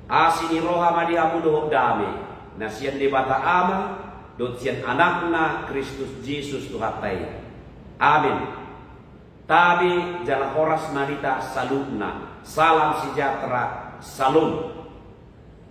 Asini roha madihamu dohok dame. Nasian debata ama dot sian anakna Kristus Yesus Tuhatai. Amin. Tabi jala horas manita salubna. Salam sejahtera salum.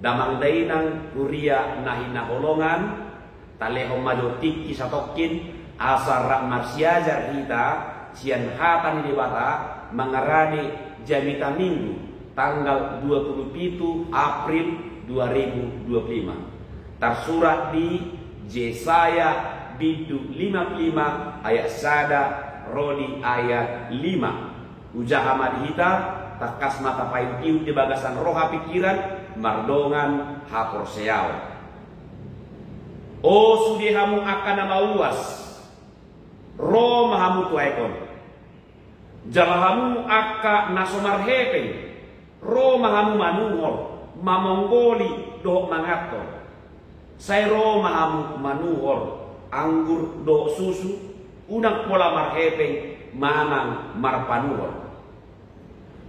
Damang dainang kuria nahina holongan. Taleho majo tiki satokin. Asar rak marsiajar kita. Sian hatan debata mengarani jamita minggu tanggal 27 April 2025. Tersurat di Yesaya bidu 55 ayat sada rodi ayat 5. Ujaha madhita takas mata pain iu di bagasan roha pikiran mardongan hapor seau. O sudihamu akan nama uas roh mahamu tuaikon. Jalahamu akka nasomar hepeng ro mahamu manuhol mamonggoli do mangator. Sai ro mahamu manuhol anggur do susu unang pola marhepeng manang marpanuhol.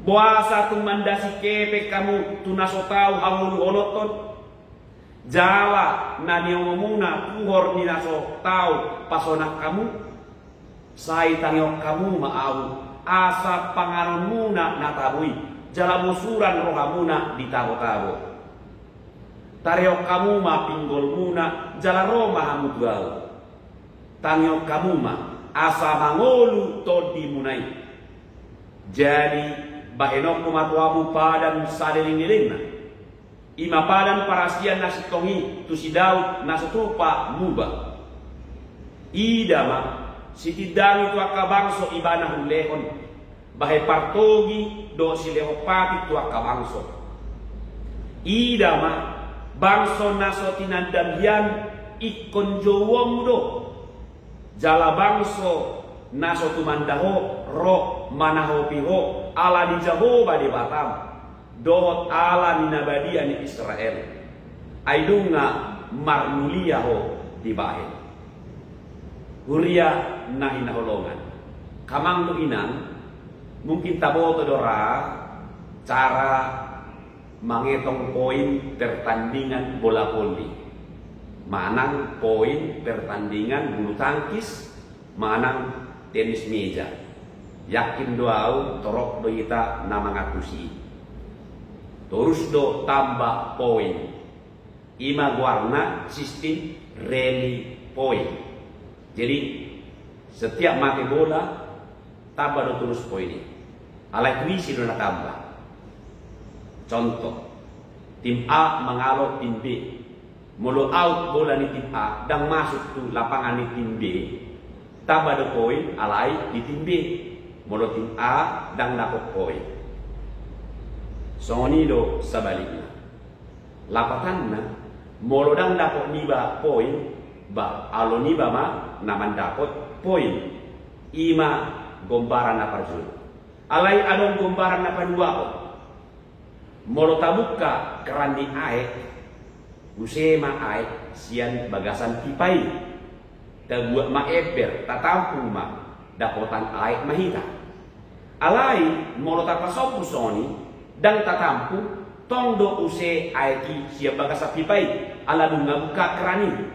Boasa tu mandasi kepe kamu tu nasotau hamulu holoton. Jala na niomomuna tuhor ni nasotau pasonak kamu. Sai tangyok kamu maau asa pangaramuna natabui jala musuran rohamuna ditabo-tabo. Tareok kamu ma pinggol muna jala roma hamudgal. Tangyok kamu ma asa mangolu todi munai. Jadi bahenok kumatuamu padan sadeling-delingna. Ima padan parasian nasitongi tu si Daud nasutupa muba. Idama sitidang itu akabangso ibana hulehon bahe partogi do si lehopati tu akabangso. Idama bangso naso tinandambian ikon jowom do jala bangso naso tumandaho ro manaho piho ala di Jahoba di Batam dohot ala ni nabadia ni Israel aidunga marmuliaho di bahe. Huria nahi naholongan. Kamang tu inang mungkin tabo dora cara mengetong poin pertandingan bola voli. Manang poin pertandingan bulu tangkis, manang tenis meja. Yakin doau torok do kita nama ngatusi. Terus do tambah poin. Ima warna sistem rally poin. Jadi setiap mati bola tambah do terus poin ini. Alai kuisi do na tambah. Contoh, tim A mengalok tim B. Mulu out bola ni tim A dan masuk tu lapangan ni tim B. Tambah do poin alai di tim B. Mulu tim A dan dapat poin. Songoni do sebaliknya. Lapatanna mulu dan dapat niba poin. Ba alo niba ma naman dapat poin. Ima gombaran na parjun. Alai adong gombaran na panuao. Molo tabuka kerandi aek. Usema aek sian bagasan tipai. Tabuat ma eber tatampu ma dapotan aek mahita. Alai molo tapasopu soni dan tatampu tongdo use aeki sian bagasan tipai. Ala dunga buka kerani.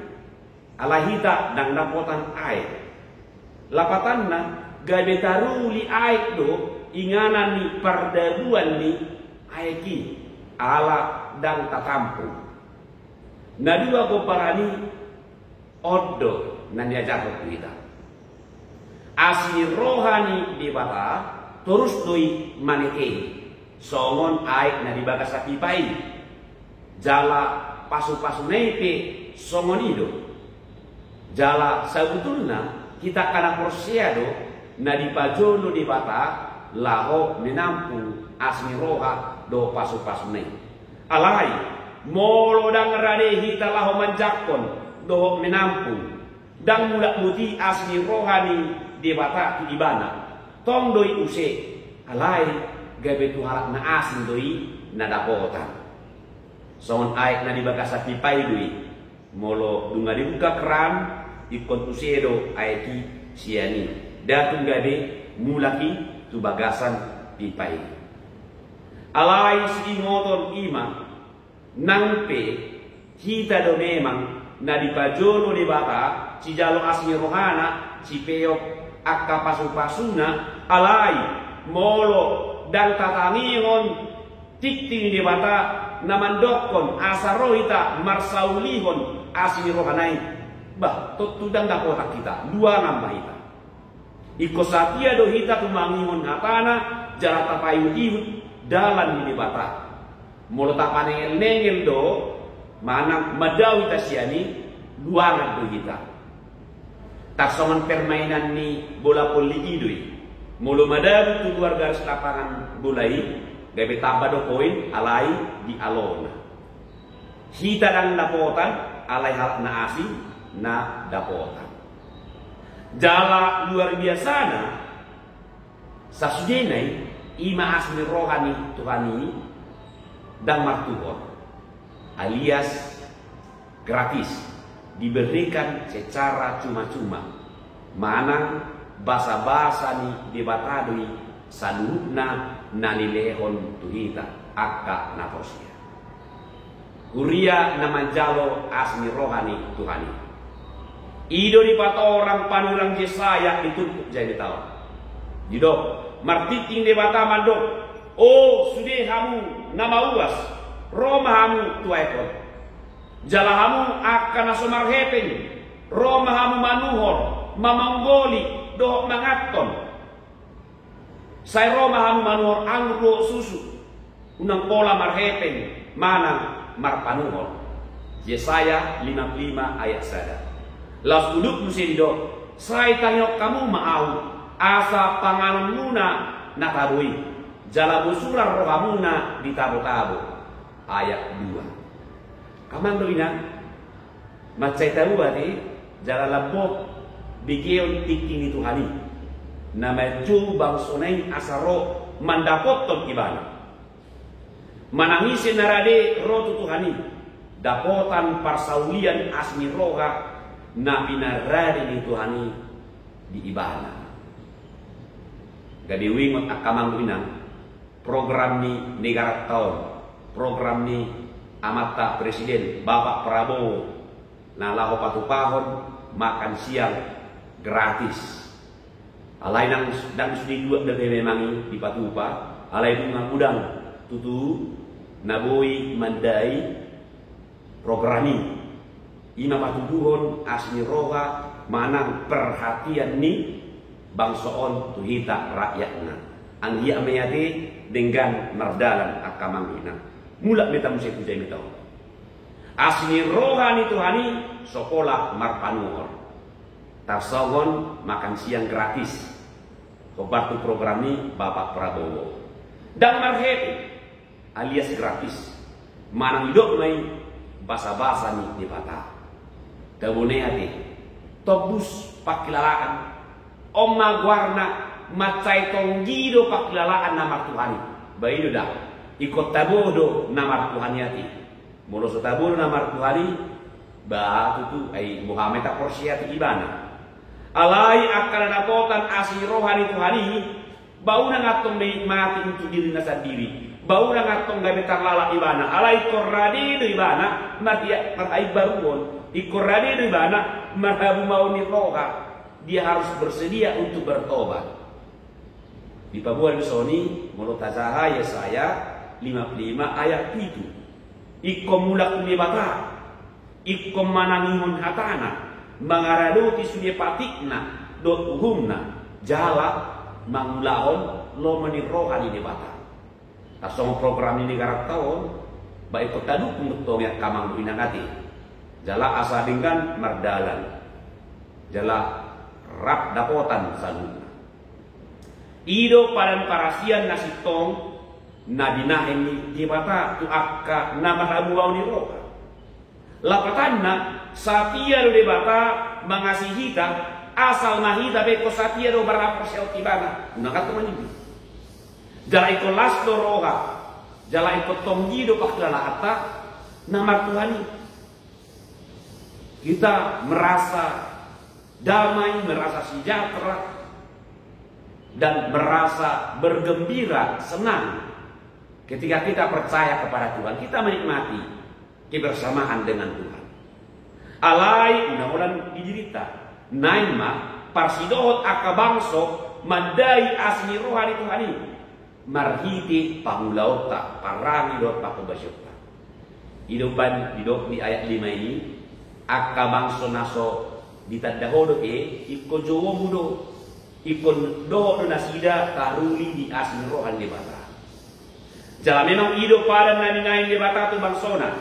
Alahita dan dapotan air. Lapatanna gabe taruli air do inganan ni perdabuan ni aiki ala dan tatampu. Nadua ko parani oddo nan diajar kita. Asli rohani di bata terus doi maneke. Songon air na dibagas sapipai. Jala pasu-pasu nepe songon ido. Jala sebetulnya kita kana porsiado na di pajono di bata laho menampu asmi roha do pasu-pasu nei. Alai molo dang rade hita laho manjakon do menampu dang mulak muti asmi rohani di bata tu ibana. Tong doi use alai gabe tu halak na asmi doi na dapotan. Songon aik na di bakasa pipai doi. Molo dunga dibuka keran ikon tusedo aiki siani datung gabe mulaki tu bagasan pipai alai si ngoton ima Nangpe kita do memang na di pajono di bata ci jalo asmi rohana ci peok akka pasu-pasuna alai molo dan tatangingon tikting di bata namandokon asarohita marsaulihon asmi rohanai bah tutudang dapota kita dua nambah kita iko satia do hita tumangingon hatana jarata payu ihut dalan di bata molo tapane nengel do mana madawi tasyani luangan do kita taksoman permainan ni bola poli idui mulu madawi tu luar garis lapangan bolai gabe tambah do poin alai di alona hita dan dapotan alai hal na asi na dapotan jala luar biasa na sasudenai ima asmi rohani tuhani dan martuhon alias gratis diberikan secara cuma-cuma mana basa-basa ni debatadui saludna nanilehon tuhita akka naposia kuria namanjalo asmi rohani tuhani ido di pato orang panurang Yesaya ditutup jadi tahu jido martiting debata mandok oh sudah kamu nama uas Roma hamu tuaikon jalahamu akan asomar hepeng Roma hamu manuhor mamanggoli doh mangaton saya Roma hamu manuhor angro susu unang pola marhepeng mana marpanuhor Yesaya 55 ayat sada las uduk nusindo saya tanyok kamu mau asa panganon muna natabui jala busuran rohamuna ditabo-tabo ayat 2 kamang doina macai tahu berarti jala labok bigion tiking itu hari nama ju bangsonain asaro mandapot ibana manangisi narade rotu tuhani dapotan parsaulian asmi roha na pinarade ni tuhani di ibana gadiwing akamang doina program ni negara tahun program ni amata presiden Bapak Prabowo nah laho patupahon makan siang gratis alai nang dan sudi dua dari memangi di patupa alai bunga udang tutu naboi mandai programi ina patuduhon asmi roha manang perhatian ni bangsoon tuhita rakyatna anggia meyati dengan merdalan akamang ina mulak beta musik pujai metau asmi rohani tuhani sekolah marpanuhor tarsogon makan siang gratis kobartu program ini Bapak Prabowo dan marheti alias gratis manang hidup mai basa-basa nih di bata kabune hati tobus pakilalaan omma warna macai tonggido pakilalaan nama tuhani bayi dah ikut tabodo namar Tuhaniati mulu tabodo namar Tuhani ba tu ai Muhammad aporsiati ibana alai akan dapotan asli rohani Tuhani bau na ngatong mati untuk diri sendiri bau na ngatong gabe tarlala ibana alai korradi ibana martia martai baruon ikorradi ibana marhabu mau ni roha dia harus bersedia untuk bertobat di Papua Sony mulut tazaha ya saya 55 ayat itu ikom mulak ni bata ikom manangingon hatana mangaradoti sunie patikna dot uhumna jala mangulahon lo menirohan ini bata tasong program ini garak tahun baik petaduk untuk ya kamang inangati jala asa dengan mardalan jala rap dapotan saluna ido padan parasian nasitong nadinahin ni di bata tu akka nama habuau ni roka lapatanna satia do di bata mangasihita asal mahita beko satia do berapa sel tibana unakat teman ini jala iko lasto roha jala iko tonggi do pakdala atta nama Tuhan kita merasa damai merasa sejahtera dan merasa bergembira senang ketika kita percaya kepada Tuhan, kita menikmati kebersamaan dengan Tuhan. Alai udah didirita. Naima parsidohot akabangso mandai asli rohani Tuhan ini. Marhiti pangulaota parangi dot pakubasyota. Hidupan hidup di ayat 5 ini akabangso naso ditadahodo ikon jowo mudo ikon doho nasida karuli di asli rohani bata. Jala memang hidup pada nani ngain di bata tu bangsona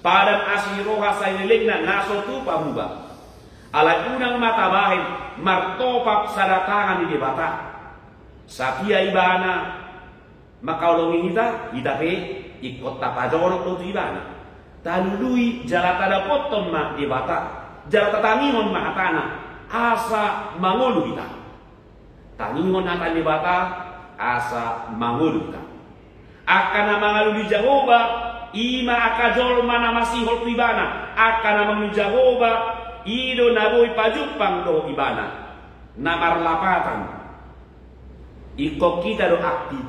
pada asli roha sainilegna naso tu pamuba. Ala unang mata bahin martopap sadatangan di bata. Sapia ibana makaulong kita pe ikut tapajono tu ibana. Talului jala tada potom ma di bata. Jala tatangingon ma atana asa mangolu kita. Tangingon atan di bata asa mangolu kita. Akan mangalu di Jehovah ima akajol mana masih hol ibana akan mangalu Jehovah ido naboy pajupang do ibana namar lapatan iko kita do aktif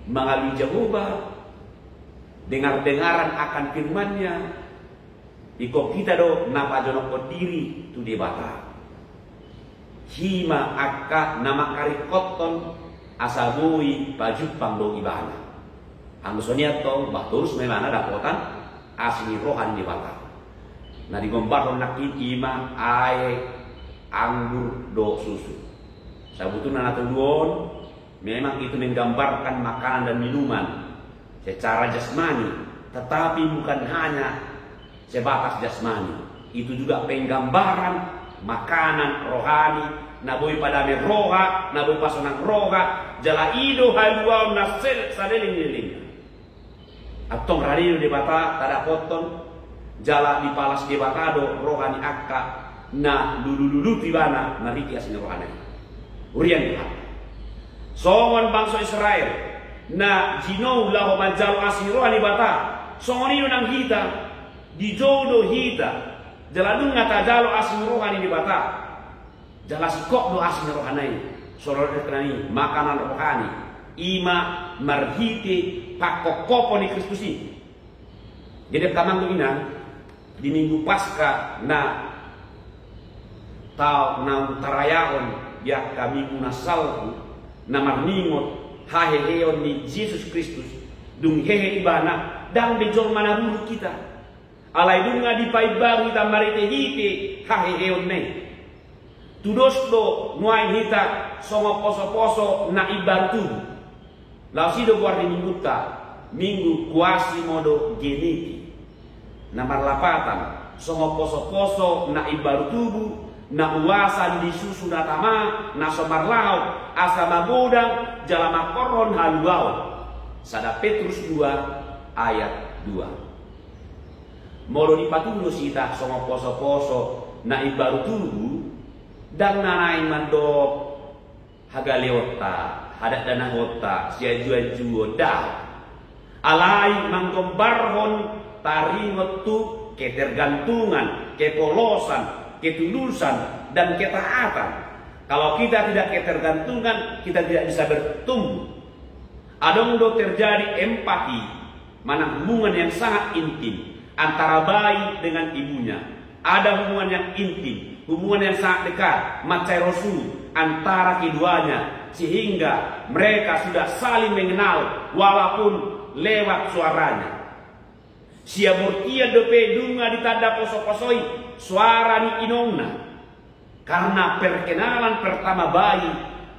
mangalu Jehovah dengar-dengaran akan firman-Nya iko kita do napajonok diri tu di bata hima akka nama karikoton asabui pajupang do ibana. Angsonia to baturus memana dapotan asli rohan di bata. Nah digombar nakit ima ae anggur do susu. Sabutuna natuduon memang itu menggambarkan makanan dan minuman secara jasmani, tetapi bukan hanya sebatas jasmani. Itu juga penggambaran makanan rohani. Naboy pada roha, naboy pasonang roha, jala ido haluau nasel sadeling-deling. Atong radio di bata tada poton, jala di palas di bata do rohani akka na lulu tibana nariti asin rohani. Urian di bata. Songon bangsa Israel na jinou lahu manjalo asin rohani bata. Songon ino nang hita di jodo hita, jala dunga tajalo asin rohani di bata. Jelas kok doa asli rohani, sorot rohani, makanan rohani, ima marhite pakokoponi Kristusi. Jadi kamang ina di minggu Paskah na tau na tarayaon ya kami munasal na marningot haheheon ni Yesus Kristus dung hehe ibana dang bejol mana bulu kita. Alai dunga di paibaru kita marite hite haheheon ne. Tudos do nuai hita songo poso-poso na ibantu. Lausido guardi minggu kuasi modo geneti. Namar lapatan songo poso-poso na ibantu na uasan di susu natama na somar laut asa magodang jalama koron haluau. Sada Petrus 2 ayat 2. Modo dipatulo sita songo poso-poso na ibantu dan nanain mandok hagaleota hadat dana hota sia jual dah alai mangkombarhon taringot tu ketergantungan kepolosan ketulusan dan ketaatan. Kalau kita tidak ketergantungan kita tidak bisa bertumbuh. Adong do terjadi empati mana hubungan yang sangat intim antara bayi dengan ibunya. Ada hubungan yang intim, hubungan yang sangat dekat, macai rosul antara keduanya, sehingga mereka sudah saling mengenal walaupun lewat suaranya. Sia murtia dope dunga ditanda poso-posoi suara ni inongna, karena perkenalan pertama bayi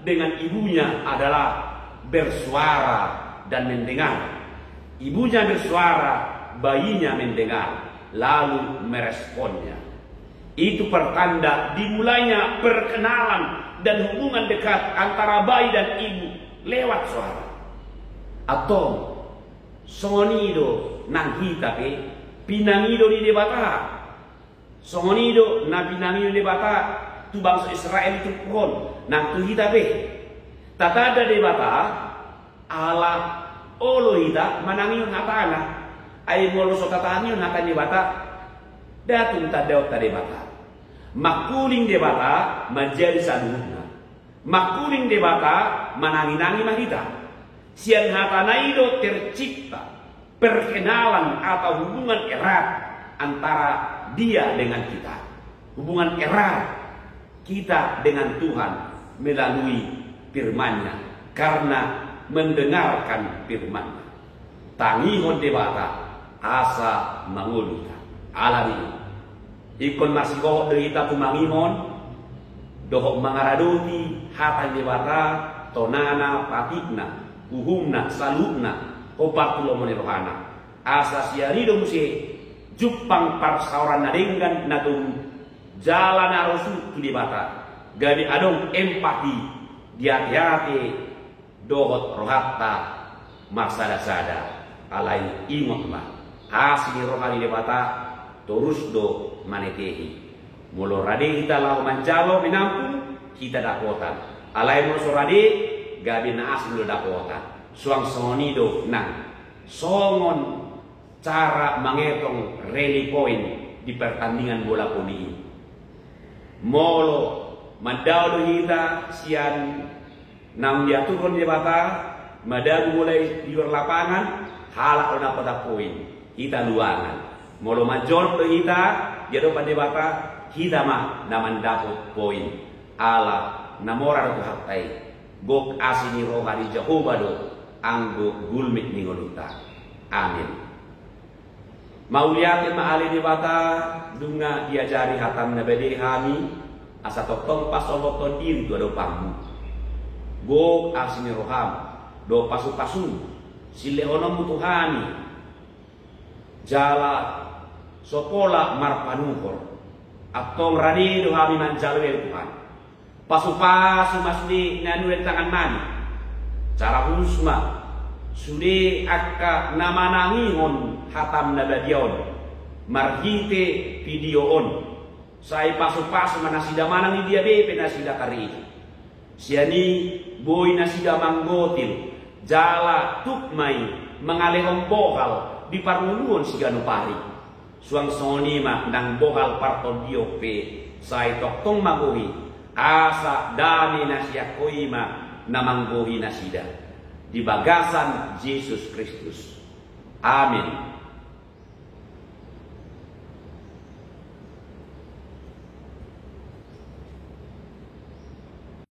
dengan ibunya adalah bersuara dan mendengar. Ibunya bersuara, bayinya mendengar, lalu meresponnya. Itu pertanda dimulainya perkenalan dan hubungan dekat antara bayi dan ibu lewat suara. Atau songonido nang hita pe pinangido di debata. Songonido na pinangido di debata tu bangsa Israel itu pohon nang tu hita pe. Tatada debata ala olo hita manangion hatana. Ay molo so tatanion hata debata datun tadaw ta debata. Makuling debata menjadi saduhna. Makuling debata manangi-nangi mahita. Sian hatanaido tercipta perkenalan atau hubungan erat antara dia dengan kita. Hubungan erat kita dengan Tuhan melalui firman-Nya, karena mendengarkan firman-Nya. Tangihon debata asa manguluta alami ikon masih kohok derita tumangihon dohok mangaraduti hatan debata tonana patikna uhumna salubna opatulo monerohana asa siarido musi jupang parsauran nadenggan natung jalan arosu tulibata gabi adong empati diati-hati dohot rohatta maksada-sada alai ingot mah asini rohani debata terus do manetehi mulo rade kita lau manjalo menampung kita dakotan alai mulo sorade gabi na asin do dakotan suang songoni do nang songon cara mengetong rally point di pertandingan bola poni molo madau do kita sian nang diaturkan debata madagu mulai di luar lapangan halak na pada poin kita luangan molo major to kita jado pandebata kita mah naman dapot poin ala namora to hatai gok asini rohani Jehovah do anggo gulmit ningoluta amin. Mauliatin maali debata dunga diajari hatam nabede hami asa totong pasoloton diri do pambu gok asini roham do pasu-pasu sile ono mutuhani jala sopola marpanuhor atong rani do hami manjalwe Tuhan pasu-pasu masudi nanu tangan mani cara husma sude akka namanangihon hatam nabadion marhite videoon sai pasu-pasu manasida manangi dia bepe nasida kari siani boy nasida manggotil jala tukmai mengalehong bohal di parmuluon si ganupari suang soni mak nang bohal parton diope sai toktong magohi asa dami nasiakoi mak namanggohi nasida di bagasan Yesus Kristus amin.